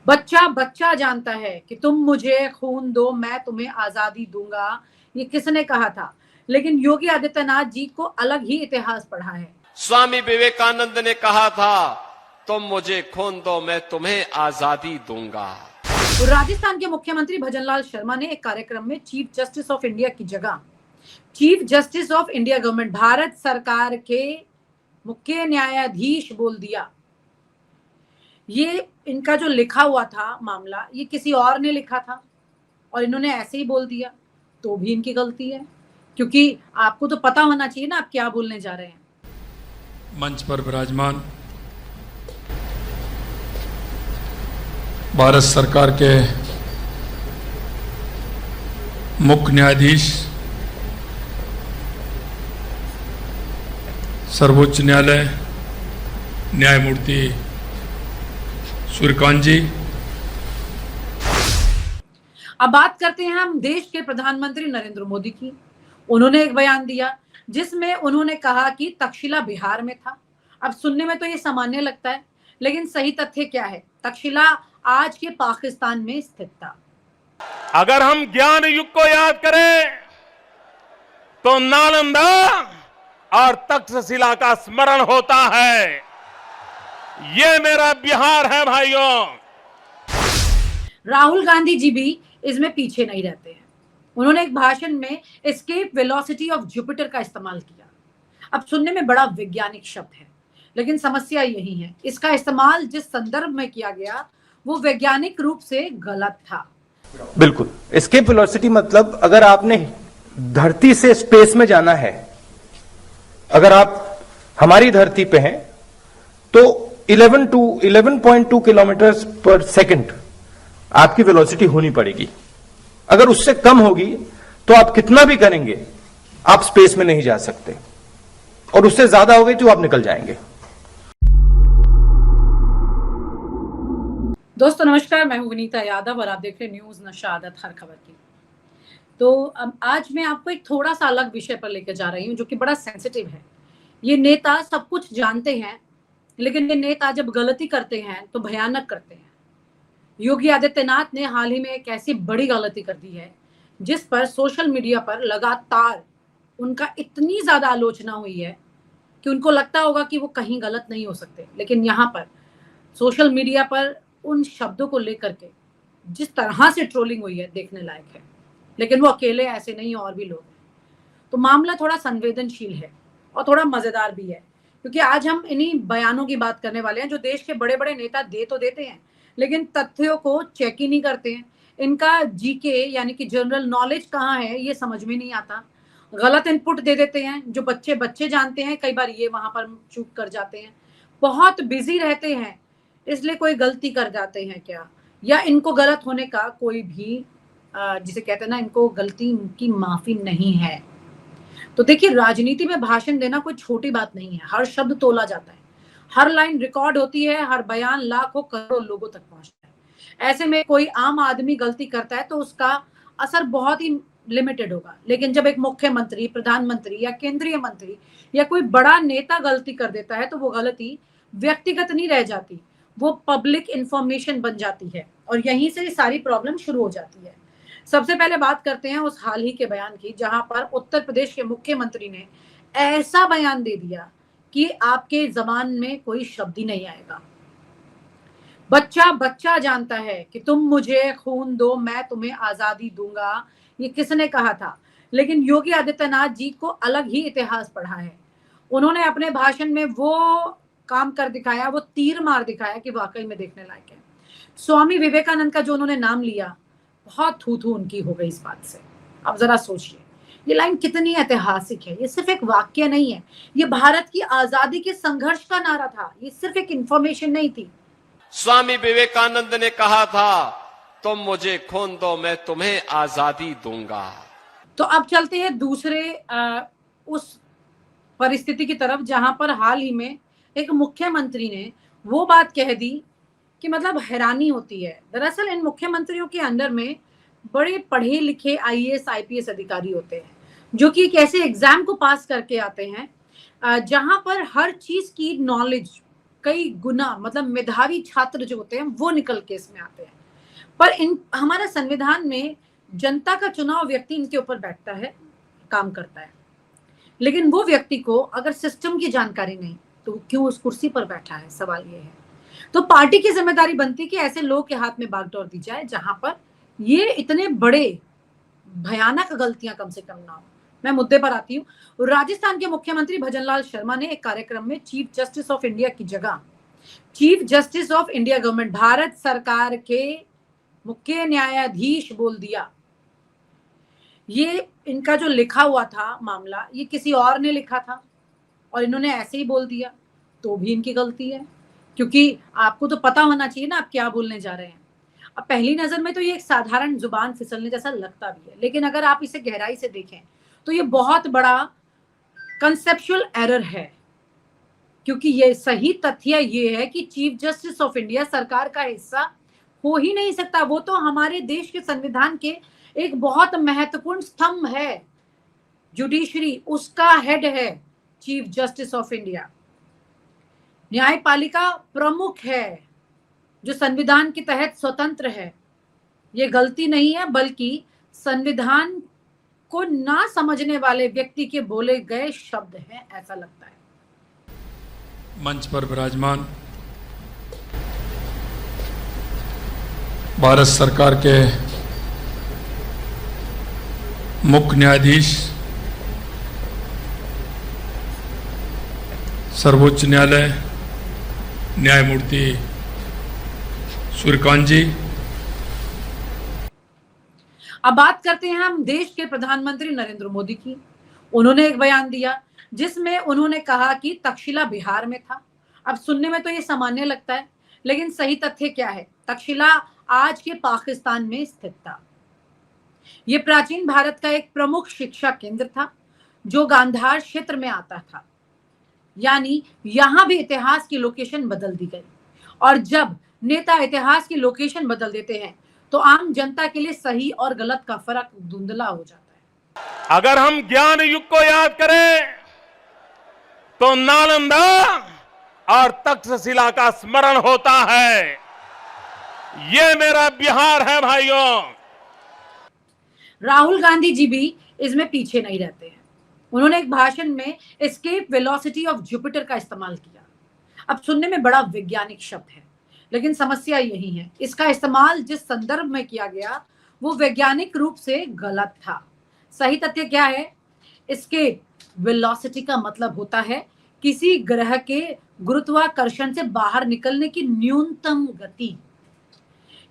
बच्चा बच्चा जानता है कि तुम मुझे खून दो मैं तुम्हें आजादी दूंगा, ये किसने कहा था? लेकिन योगी आदित्यनाथ जी को अलग ही इतिहास पढ़ा है। स्वामी विवेकानंद ने कहा था, तुम मुझे खून दो मैं तुम्हें आजादी दूंगा। राजस्थान के मुख्यमंत्री भजनलाल शर्मा ने एक कार्यक्रम में चीफ जस्टिस ऑफ इंडिया की जगह chief justice of India government, Bharat सरकार के मुख्य न्यायाधीश बोल दिया। ये इनका जो लिखा हुआ था मामला, ये किसी और ने लिखा था और इन्होंने ऐसे ही बोल दिया, तो भी इनकी गलती है, क्योंकि आपको तो पता होना चाहिए ना आप क्या बोलने जा रहे हैं। मंच पर विराजमान भारत सरकार के मुख्य न्यायाधीश, सर्वोच्च न्यायालय न्यायमूर्ति सूर्यकांत जी। अब बात करते हैं हम देश के प्रधानमंत्री नरेंद्र मोदी की। उन्होंने एक बयान दिया जिसमें उन्होंने कहा कि तक्षशिला बिहार में था। अब सुनने में तो ये सामान्य लगता है, लेकिन सही तथ्य क्या है? तक्षशिला आज के पाकिस्तान में स्थित था। अगर हम ज्ञान युग को याद करें तो नालंदा और तक्षशिला का स्मरण होता है। ये मेरा बिहार है भाइयों। राहुल गांधी जी भी इसमें पीछे नहीं रहते हैं। उन्होंने एक भाषण में एस्केप वेलोसिटी ऑफ जुपिटर का इस्तेमाल किया। अब सुनने में बड़ा वैज्ञानिक शब्द है, लेकिन समस्या यही है, इसका इस्तेमाल जिस संदर्भ में किया गया वो वैज्ञानिक रूप से गलत था। बिल्कुल, एस्केप वेलोसिटी मतलब अगर आपने धरती से स्पेस में जाना है, अगर आप हमारी धरती पे हैं तो 11.2 किलोमीटर पर सेकंड आपकी वेलोसिटी होनी पड़ेगी। अगर उससे कम होगी तो आप कितना भी करेंगे आप स्पेस में नहीं जा सकते, और उससे ज्यादा हो गई तो आप निकल जाएंगे। दोस्तों नमस्कार, मैं हूं विनीता यादव और आप देख रहे हैं न्यूज नशा आदत हर खबर की। तो अब आज मैं आपको एक थोड़ा सा अलग विषय पर लेकर जा रही हूं जो कि बड़ा सेंसिटिव है। ये नेता सब कुछ जानते हैं, लेकिन ये नेता जब गलती करते हैं तो भयानक करते हैं। योगी आदित्यनाथ ने हाल ही में एक ऐसी बड़ी गलती कर दी है जिस पर सोशल मीडिया पर लगातार उनका इतनी ज्यादा आलोचना हुई है कि उनको लगता होगा कि वो कहीं गलत नहीं हो सकते, लेकिन यहाँ पर सोशल मीडिया पर उन शब्दों को लेकर के जिस तरह से ट्रोलिंग हुई है देखने लायक है। लेकिन वो अकेले ऐसे नहीं, और भी लोग हैं। तो मामला थोड़ा संवेदनशील है और थोड़ा मजेदार भी है, क्योंकि आज हम इन्हीं बयानों की बात करने वाले हैं जो देश के बड़े बड़े नेता दे तो देते हैं, लेकिन तथ्यों को चेक ही नहीं करते हैं। इनका जीके यानी कि जनरल नॉलेज कहाँ है ये समझ में नहीं आता। गलत इनपुट दे देते हैं जो बच्चे बच्चे जानते हैं, कई बार ये वहां पर चूक कर जाते हैं। बहुत बिजी रहते हैं इसलिए कोई गलती कर जाते हैं क्या, या इनको गलत होने का कोई भी जिसे कहते हैं ना, इनको गलती की माफी नहीं है। तो देखिए, राजनीति में भाषण देना कोई छोटी बात नहीं है। हर शब्द तोला जाता है, हर लाइन रिकॉर्ड होती है, हर बयान लाखों करोड़ों लोगों तक पहुंचता है। ऐसे में कोई आम आदमी गलती करता है तो उसका असर बहुत ही लिमिटेड होगा, लेकिन जब एक मुख्यमंत्री, प्रधानमंत्री या केंद्रीय मंत्री या कोई बड़ा नेता गलती कर देता है तो वो गलती व्यक्तिगत नहीं रह जाती, वो पब्लिक इंफॉर्मेशन बन जाती है और यहीं से सारी प्रॉब्लम शुरू हो जाती है। सबसे पहले बात करते हैं उस हाल ही के बयान की जहां पर उत्तर प्रदेश के मुख्यमंत्री ने ऐसा बयान दे दिया कि आपके जबान में कोई शब्द ही नहीं आएगा। बच्चा बच्चा जानता है कि तुम मुझे खून दो मैं तुम्हें आजादी दूंगा, ये किसने कहा था? लेकिन योगी आदित्यनाथ जी को अलग ही इतिहास पढ़ा है। उन्होंने अपने भाषण में वो काम कर दिखाया, वो तीर मार दिखाया कि वाकई में देखने लायक है। स्वामी विवेकानंद का जो उन्होंने नाम लिया, बहुत थू थू उनकी हो गई इस बात से। अब जरा सोचिए, ये लाइन कितनी ऐतिहासिक है। ये सिर्फ एक वाक्य नहीं है, ये भारत की आजादी के संघर्ष का नारा था, ये सिर्फ एक इंफॉर्मेशन नहीं थी। स्वामी विवेकानंद ने कहा था, तुम मुझे खून दो मैं तुम्हें आजादी दूंगा। तो अब चलते हैं दूसरे उस परिस्थिति की तरफ जहां पर हाल ही में एक मुख्यमंत्री ने वो बात कह दी कि मतलब हैरानी होती है। दरअसल इन मुख्यमंत्रियों के अंदर में बड़े पढ़े लिखे आईएएस आईपीएस अधिकारी होते हैं जो कि एक ऐसे एग्जाम को पास करके आते हैं जहां पर हर चीज की नॉलेज कई गुना, मतलब मेधावी छात्र जो होते हैं वो निकल के इसमें आते हैं। पर हमारा संविधान में जनता का चुनाव व्यक्ति इनके ऊपर बैठता है, काम करता है, लेकिन वो व्यक्ति को अगर सिस्टम की जानकारी नहीं तो वो क्यों उस कुर्सी पर बैठा है, सवाल ये है। तो पार्टी की जिम्मेदारी बनती है कि ऐसे लोगों के हाथ में बागडोर दी जाए जहां पर ये इतने बड़े भयानक गलतियां कम से कम ना हो। मैं मुद्दे पर आती हूँ। राजस्थान के मुख्यमंत्री भजनलाल शर्मा ने एक कार्यक्रम में चीफ जस्टिस ऑफ इंडिया की जगह chief justice of India government, Bharat सरकार के मुख्य न्यायाधीश बोल दिया। ये इनका जो लिखा हुआ था मामला, ये किसी और ने लिखा था और इन्होंने ऐसे ही बोल दिया, तो भी इनकी गलती है, क्योंकि आपको तो पता होना चाहिए ना आप क्या बोलने जा रहे हैं। अब पहली नजर में तो ये एक साधारण जुबान फिसलने जैसा लगता भी है, लेकिन अगर आप इसे गहराई से देखें तो ये बहुत बड़ा कंसेप्चुअल एरर है, क्योंकि ये सही तथ्य ये है कि चीफ जस्टिस ऑफ इंडिया सरकार का हिस्सा हो ही नहीं सकता। वो तो हमारे देश के संविधान के एक बहुत महत्वपूर्ण स्तंभ है, जुडिशरी उसका हेड है चीफ जस्टिस ऑफ इंडिया, न्यायपालिका प्रमुख है जो संविधान के तहत स्वतंत्र है। ये गलती नहीं है, बल्कि संविधान को ना समझने वाले व्यक्ति के बोले गए शब्द हैं, ऐसा लगता है। मंच पर विराजमान भारत सरकार के मुख्य न्यायाधीश, सर्वोच्च न्यायालय न्यायमूर्ति सूर्यकांत जी। अब बात करते हैं हम देश के प्रधानमंत्री नरेंद्र मोदी की। उन्होंने एक बयान दिया जिसमें उन्होंने कहा कि तक्षशिला बिहार में था। अब सुनने में तो ये सामान्य लगता है, लेकिन सही तथ्य क्या है? तक्षशिला आज के पाकिस्तान में स्थित था। ये प्राचीन भारत का एक प्रमुख शिक्षा केंद्र था जो गांधार क्षेत्र में आता था, यानी यहां भी इतिहास की लोकेशन बदल दी गई। और जब नेता इतिहास की लोकेशन बदल देते हैं तो आम जनता के लिए सही और गलत का फर्क धुंधला हो जाता है। अगर हम ज्ञान युग को याद करें तो नालंदा और तक्षशिला का स्मरण होता है। ये मेरा बिहार है भाइयों। राहुल गांधी जी भी इसमें पीछे नहीं रहते हैं। उन्होंने एक भाषण में एस्केप वेलोसिटी ऑफ जुपिटर का इस्तेमाल किया। अब सुनने में बड़ा वैज्ञानिक शब्द है, लेकिन समस्या यही है, इसका इस्तेमाल जिस संदर्भ में किया गया वो वैज्ञानिक रूप से गलत था। सही तथ्य क्या है? एस्केप वेलोसिटी का मतलब होता है किसी ग्रह के गुरुत्वाकर्षण से बाहर निकलने की न्यूनतम गति।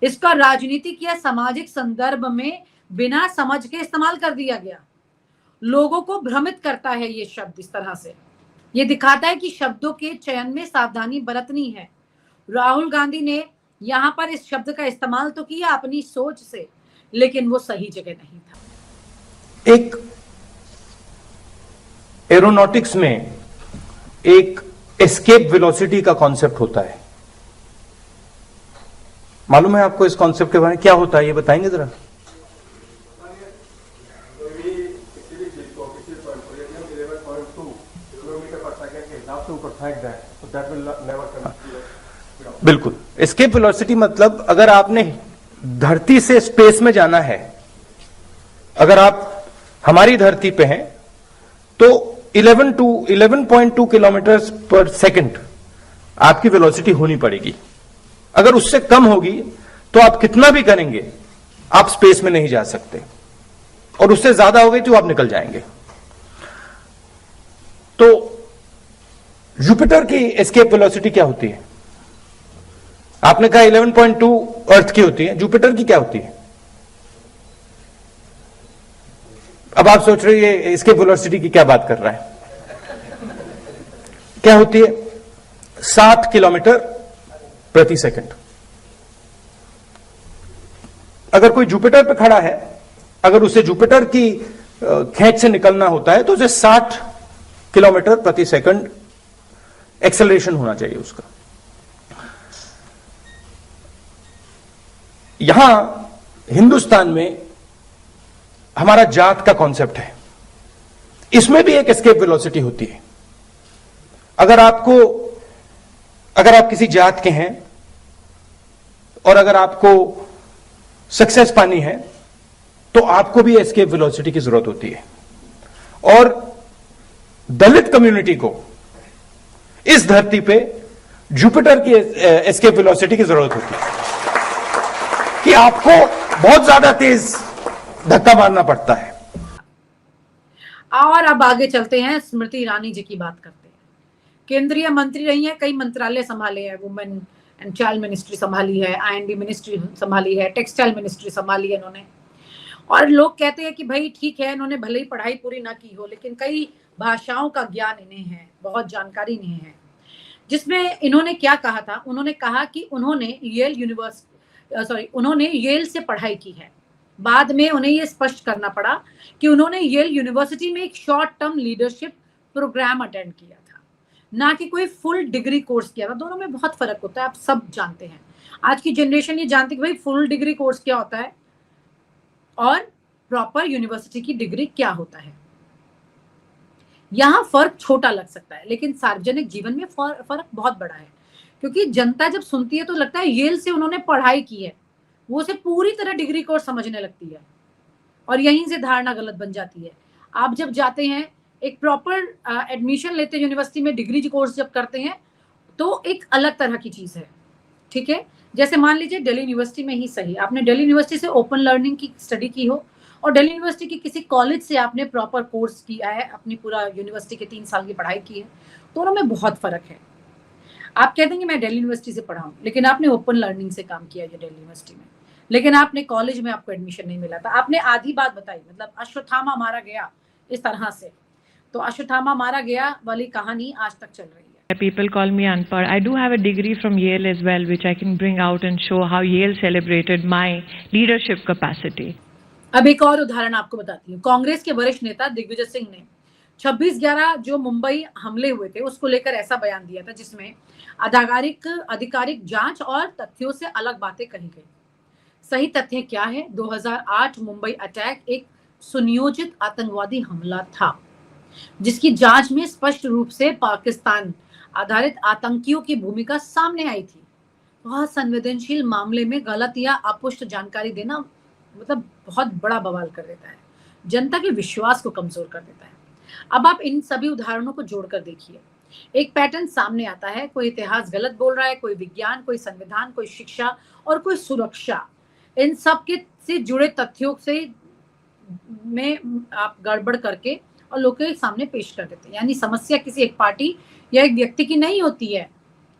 इसका राजनीतिक या सामाजिक संदर्भ में बिना समझ के इस्तेमाल कर दिया गया। लोगों को भ्रमित करता है ये शब्द इस तरह से। ये दिखाता है कि शब्दों के चयन में सावधानी बरतनी है। राहुल गांधी ने यहाँ पर इस शब्द का इस्तेमाल तो किया अपनी सोच से, लेकिन वो सही जगह नहीं था। एक एरोनॉटिक्स में एक एस्केप वेलोसिटी का कॉन्सेप्ट होता है। मालूम है आपको इस कॉन्सेप्ट के बारे में? क्या होता है ये बताएंगे जरा। बिल्कुल, एस्केप वेलोसिटी मतलब अगर आपने धरती से स्पेस में जाना है, अगर आप हमारी धरती पे हैं तो 11.2 किलोमीटर पर सेकंड आपकी वेलोसिटी होनी पड़ेगी। अगर उससे कम होगी तो आप कितना भी करेंगे आप स्पेस में नहीं जा सकते, और उससे ज्यादा हो गई तो आप निकल जाएंगे। तो जुपिटर की एस्केप वेलोसिटी क्या होती है? आपने कहा 11.2 अर्थ की होती है, जुपिटर की क्या होती है? अब आप सोच रहे हैं एस्केप वेलोसिटी की क्या बात कर रहा है? क्या होती है? 7 किलोमीटर प्रति सेकंड। अगर कोई जुपिटर पे खड़ा है, अगर उसे जुपिटर की खेच से निकलना होता है तो उसे 60 किलोमीटर प्रति सेकंड एक्सेलरेशन होना चाहिए उसका। यहां हिंदुस्तान में हमारा जात का कॉन्सेप्ट है, इसमें भी एक एस्केप वेलोसिटी होती है। अगर आपको अगर आप किसी जात के हैं और अगर आपको सक्सेस पानी है तो आपको भी एस्केप वेलोसिटी की जरूरत होती है। और दलित कम्युनिटी को इस धरती पे जुपिटर की एस्केप वेलोसिटी की जरूरत होती है कि आपको बहुत ज्यादा तेज धक्का मारना पड़ता है। और अब आगे चलते हैं, स्मृति ईरानी जी की बात करते हैं। केंद्रीय मंत्री रही हैं, कई मंत्रालय संभाले हैं, वुमेन एंड चाइल्ड मिनिस्ट्री संभाली है, आईएनडी मिनिस्ट्री संभाली है, टेक्सटाइल मिनिस्ट्री संभाली है इन्होंने। और लोग कहते हैं कि भाई ठीक है, इन्होंने भले ही पढ़ाई पूरी ना की हो लेकिन कई भाषाओं का ज्ञान इन्हें है, बहुत जानकारी इन्हें है। जिसमें इन्होंने क्या कहा था, उन्होंने कहा कि उन्होंने येल से पढ़ाई की है। बाद में उन्हें ये स्पष्ट करना पड़ा कि उन्होंने येल यूनिवर्सिटी में एक short term leadership programme attend किया था, ना कि कोई फुल डिग्री कोर्स किया था। दोनों में बहुत फर्क होता है, आप सब जानते हैं। आज की जनरेशन ये जानती है कि भाई फुल डिग्री कोर्स क्या होता है और प्रॉपर यूनिवर्सिटी की डिग्री क्या होता है। यहां फर्क छोटा लग सकता है लेकिन सार्वजनिक जीवन में फर्क बहुत बड़ा है, क्योंकि जनता जब सुनती है तो लगता है येल से उन्होंने पढ़ाई की है, वो उसे पूरी तरह डिग्री कोर्स समझने लगती है और यहीं से धारणा गलत बन जाती है। आप जब जाते हैं, एक प्रॉपर एडमिशन लेते हैं यूनिवर्सिटी में, डिग्री कोर्स जब करते हैं तो एक अलग तरह की चीज है, ठीक है। जैसे मान लीजिए दिल्ली यूनिवर्सिटी में ही सही, आपने दिल्ली यूनिवर्सिटी से ओपन लर्निंग की स्टडी की हो और दिल्ली यूनिवर्सिटी की किसी कॉलेज से आपने प्रॉपर कोर्स किया है, अपनी पूरा यूनिवर्सिटी के 3 साल की पढ़ाई की है, दोनों में बहुत फर्क है। आप कहते हैं कि मैं दिल्ली यूनिवर्सिटी से पढ़ा हूँ लेकिन आपने ओपन लर्निंग से काम किया है दिल्ली यूनिवर्सिटी में, लेकिन आपने कॉलेज में आपको एडमिशन नहीं मिला था। आपने आधी बात बताई, मतलब अश्वत्थामा मारा गया इस तरह से, तो अश्वत्थामा मारा गया वाली कहानी आज तक चल रही है। People call me unpad. I do have a degree from Yale as well, which I can bring out and show how Yale celebrated my leadership capacity. अब एक और उदाहरण आपको बताती हूँ। कांग्रेस के वरिष्ठ नेता दिग्विजय सिंह ने 26/11 जो मुंबई हमले हुए थे उसको लेकर ऐसा बयान दिया था जिसमें आधिकारिक जांच और तथ्यों से अलग बातें कही गई। सही तथ्य क्या है? 2008 मुंबई अटैक एक सुनियोजित आतंकवादी हमला था जिसकी जांच में स्पष्ट रूप से पाकिस्तान आधारित आतंकियों की भूमिका सामने आई थी। बहुत संवेदनशील मामले में गलत या अपुष्ट जानकारी देना मतलब बहुत बड़ा बवाल कर देता है, जनता के विश्वास को कमजोर कर देता है। अब आप इन सभी उदाहरणों को जोड़कर देखिए, एक पैटर्न सामने आता है। कोई इतिहास गलत बोल रहा है, कोई विज्ञान, कोई संविधान, कोई शिक्षा और कोई सुरक्षा। इन सब के से जुड़े तथ्यों से में आप गड़बड़ करके और लोगों के सामने पेश कर देते हैं। यानी समस्या किसी एक पार्टी या एक व्यक्ति की नहीं होती है,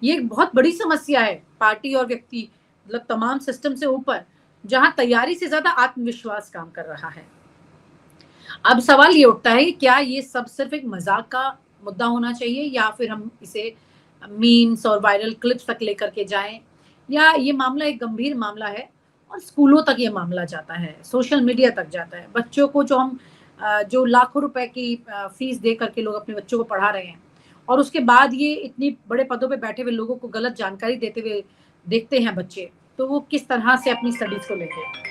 ये एक बहुत बड़ी समस्या है। पार्टी और व्यक्ति मतलब तमाम सिस्टम से ऊपर, जहां तैयारी से ज्यादा आत्मविश्वास काम कर रहा है। अब सवाल ये उठता है कि क्या ये सब सिर्फ एक मजाक का मुद्दा होना चाहिए या फिर हम इसे मीम्स और वायरल क्लिप्स तक लेकर के जाएं, या ये मामला एक गंभीर मामला है और स्कूलों तक ये मामला जाता है, सोशल मीडिया तक जाता है। बच्चों को जो लाखों रुपए की फीस दे करके लोग अपने बच्चों को पढ़ा रहे हैं और उसके बाद ये इतनी बड़े पदों पे बैठे हुए लोगों को गलत जानकारी देते हुए देखते हैं बच्चे, तो वो किस तरह से अपनी स्टडीज को लेते हैं।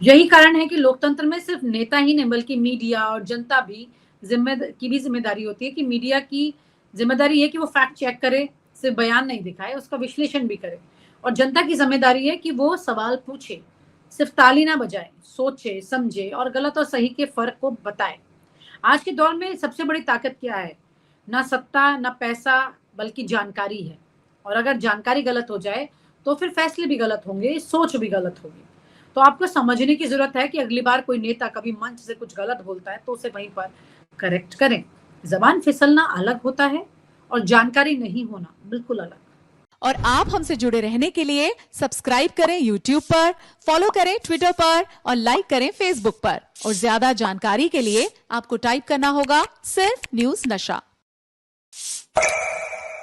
यही कारण है कि लोकतंत्र में सिर्फ नेता ही नहीं बल्कि मीडिया और जनता भी जिम्मेदारी होती है कि मीडिया की जिम्मेदारी है कि वो फैक्ट चेक करे, सिर्फ बयान नहीं दिखाए, उसका विश्लेषण भी करे। और जनता की जिम्मेदारी है कि वो सवाल पूछे, सिर्फ ताली ना बजाए, सोचे, समझे और गलत और सही के फर्क को बताए। आज के दौर में सबसे बड़ी ताकत क्या है? ना सत्ता, ना पैसा, बल्कि जानकारी है। और अगर जानकारी गलत हो जाए तो फिर फैसले भी गलत होंगे, सोच भी गलत होगी। तो आपको समझने की जरूरत है कि अगली बार कोई नेता कभी मंच से कुछ गलत बोलता है तो उसे वहीं पर करेक्ट करें। जबान फिसलना अलग होता है और जानकारी नहीं होना बिल्कुल अलग। और आप हमसे जुड़े रहने के लिए सब्सक्राइब करें YouTube पर, फॉलो करें Twitter पर और लाइक करें Facebook पर। और ज्यादा जानकारी के लिए आपको टाइप करना होगा सिर्फ न्यूज़ नशा।